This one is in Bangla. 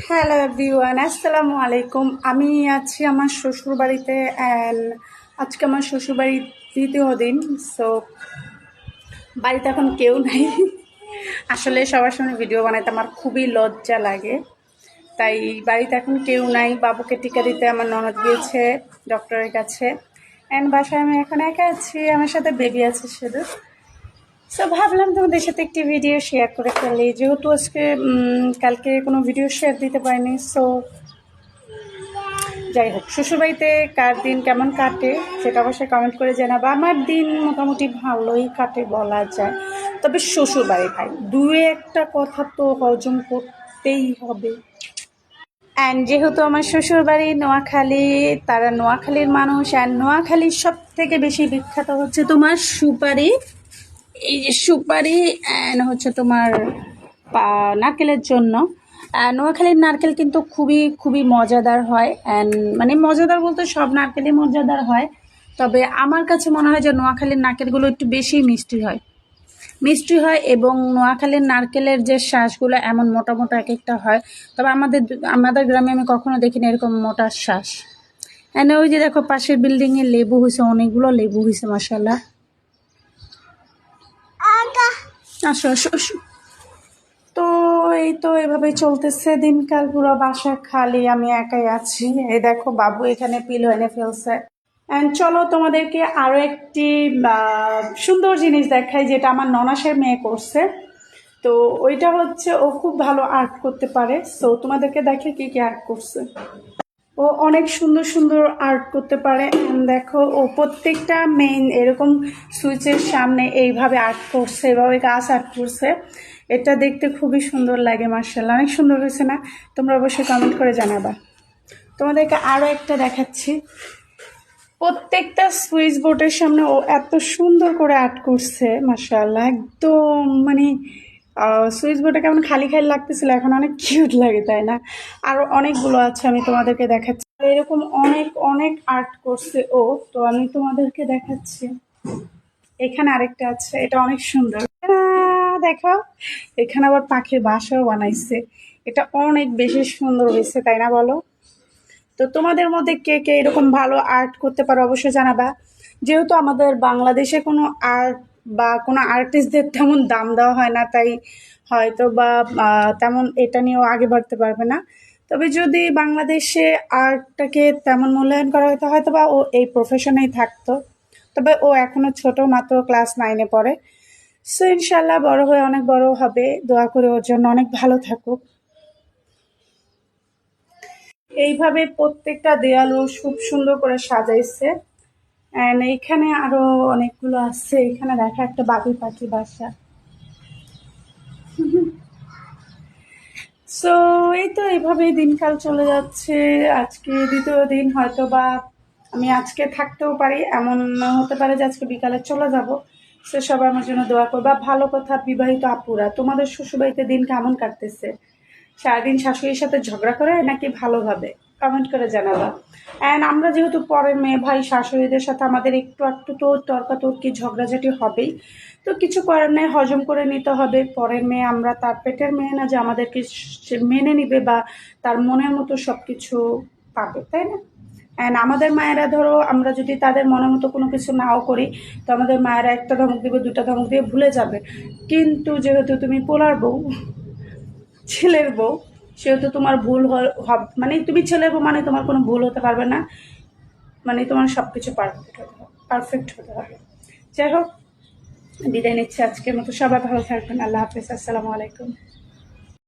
হ্যালো এভরিওয়ান, আসসালামু আলাইকুম। আমি আছি আমার শ্বশুরবাড়িতে অ্যান্ড আজকে আমার শ্বশুরবাড়ির তৃতীয় দিন। সো বাড়িতে এখন কেউ নাই। আসলে সবার সামনে ভিডিও বানাইতে আমার খুবই লজ্জা লাগে, তাই বাড়িতে এখন কেউ নাই। বাবুকে টিকা দিতে আমার ননদ গিয়েছে ডক্টরের কাছে, অ্যান্ড বাসায় আমি এখন একা আছি, আমার সাথে বেবি আছে শুধু। সো ভাবলাম তোমাদের সাথে একটি ভিডিও শেয়ার করে ফেলি, যেহেতু আজকে কালকে কোনো ভিডিও শেয়ার দিতে পারিনি। সো যাই হোক, শ্বশুরবাড়িতে কার দিন কেমন কাটে সেটা অবশ্যই কমেন্ট করে জানাবো। আমার দিন মোটামুটি ভালোই কাটে বলা যায়, তবে শ্বশুরবাড়ি ভাই দু একটা কথা তো হজম করতেই হবে। অ্যান্ড যেহেতু আমার শ্বশুরবাড়ি নোয়াখালী, তারা নোয়াখালীর মানুষ, অ্যান্ড নোয়াখালীর সব থেকে বেশি বিখ্যাত হচ্ছে তোমার সুপারি। এই যে সুপারি অ্যান্ড হচ্ছে তোমার নারকেলের জন্য। নোয়াখালীর নারকেল কিন্তু খুবই খুবই মজাদার হয়, অ্যান্ড মানে মজাদার বলতে সব নারকেলই মজাদার হয়, তবে আমার কাছে মনে হয় যে নোয়াখালীর নারকেলগুলো একটু বেশি মিষ্টি হয় এবং নোয়াখালীর নারকেলের যে শ্বাসগুলো এমন মোটা মোটা এক একটা হয়, তবে আমাদের গ্রামে আমি কখনো দেখিনি এরকম মোটা শ্বাস। অ্যান্ড ওই যে দেখো পাশের বিল্ডিংয়ে লেবু হয়েছে, অনেকগুলো লেবু হয়েছে মাশাআল্লাহ। আসো আসো আসো। তো এই তো এভাবেই চলতেছে দিনকাল, পুরো বাসা খালি, আমি একাই আছি। এই দেখো বাবু এখানে পিলো এনে ফেলছে। অ্যান্ড চলো তোমাদেরকে আরও একটি সুন্দর জিনিস দেখাই, যেটা আমার ননাসের মেয়ে করছে। তো ওইটা হচ্ছে ও খুব ভালো আর্ট করতে পারে। সো তোমাদেরকে দেখে কি কি আর্ট করছে। ও অনেক সুন্দর সুন্দর আর্ট করতে পারে। দেখো ও প্রত্যেকটা মেইন এরকম সুইচের সামনে এইভাবে আর্ট করছে, এভাবে গাছ আর্ট করছে। এটা দেখতে খুবই সুন্দর লাগে, মার্শাল্লাহ অনেক সুন্দর হয়েছে না? তোমরা অবশ্যই কমেন্ট করে জানাবা। তোমাদেরকে আরও একটা দেখাচ্ছি। প্রত্যেকটা সুইচ বোর্ডের সামনে ও এত সুন্দর করে আর্ট করছে, মার্শাল্লাহ একদম মানে সুইচ বোর্ডে কেমন খালি খালি লাগতেছিল, এখন অনেক কিউট লাগে, তাই না? আরও অনেকগুলো আছে, আমি তোমাদেরকে দেখাচ্ছি। এরকম অনেক অনেক আর্ট করছে ও। তো আমি তোমাদেরকে দেখাচ্ছি। এখানে আরেকটা আছে, এটা অনেক সুন্দর। দেখো এখানে আবার পাখির বাসাও বানাইছে। এটা অনেক বেশি সুন্দর হয়েছে, তাই না বলো? তো তোমাদের মধ্যে কে কে এরকম ভালো আর্ট করতে পারো অবশ্যই জানাবা। যেহেতু আমাদের বাংলাদেশে কোনো আর্ট বা কোনো আর্টিস্টদের তেমন দাম দেওয়া হয় না, তাই হয়তো বা তেমন এটা নিয়েও আগে বাড়তে পারবে না। তবে যদি বাংলাদেশে আর্টটাকে তেমন মূল্যায়ন করা হতো, হয়তো বা ও এই প্রফেশনেই থাকতো। তবে ও এখনো ছোট, মাত্র ক্লাস 9-এ পড়ে। সো ইনশাল্লাহ বড় হয়ে অনেক বড় হবে, দোয়া করে ওর জন্য, অনেক ভালো থাকুক। এইভাবে প্রত্যেকটা দেয়ালও খুব সুন্দর করে সাজাইছে। অ্যান্ড এইখানে আরো অনেকগুলো আছে। এখানে দেখা একটা বাবুই পাখি বাসা। সো এই তো এইভাবেই দিনকাল চলে যাচ্ছে। আজকে দ্বিতীয় দিন, হয়তো বা আমি আজকে থাকতেও পারি, এমন হতে পারে যে আজকে বিকালে চলে যাব। সে সবাই আমার জন্য দোয়া করবা। ভালো কথা, বিবাহিত আপুরা, তোমাদের শ্বশুরবাড়িতে দিন কেমন কাটতেছে? সারাদিন শাশুড়ির সাথে ঝগড়া করে নাকি ভালোভাবে? কমেন্ট করে জানাবা। অ্যান্ড আমরা যেহেতু পরের মেয়ে ভাই, শাশুড়িদের সাথে আমাদের একটু একটু তো তর্কাতর্কি ঝগড়াঝাটি হবেই। তো কিছু করার নেই, হজম করে নিতে হবে। পরের মেয়ে আমরা, তার পেটের মেয়ে না যে আমাদেরকে সে মেনে নিবে বা তার মনের মতো সব কিছু পাবে, তাই না? অ্যান্ড আমাদের মায়েরা, ধরো আমরা যদি তাদের মনের মতো কোনো কিছু নাও করি, তো আমাদের মায়েরা একটা ধমক দিবে, দুটা ধমক দিয়ে ভুলে যাবে। কিন্তু যেহেতু তুমি পোলার বউ, ছেলের বউ, সেহেতু তোমার ভুল মানে তুমি ছেলের বউ মানে তোমার কোনো ভুল হতে পারবে না, মানে তোমার সব কিছু পারফেক্ট হতে হবে। যাই হোক, বিদায় নিচ্ছে আজকের মতো। সবাই ভালো থাকবেন। আল্লাহ হাফেজ, আসসালামু আলাইকুম।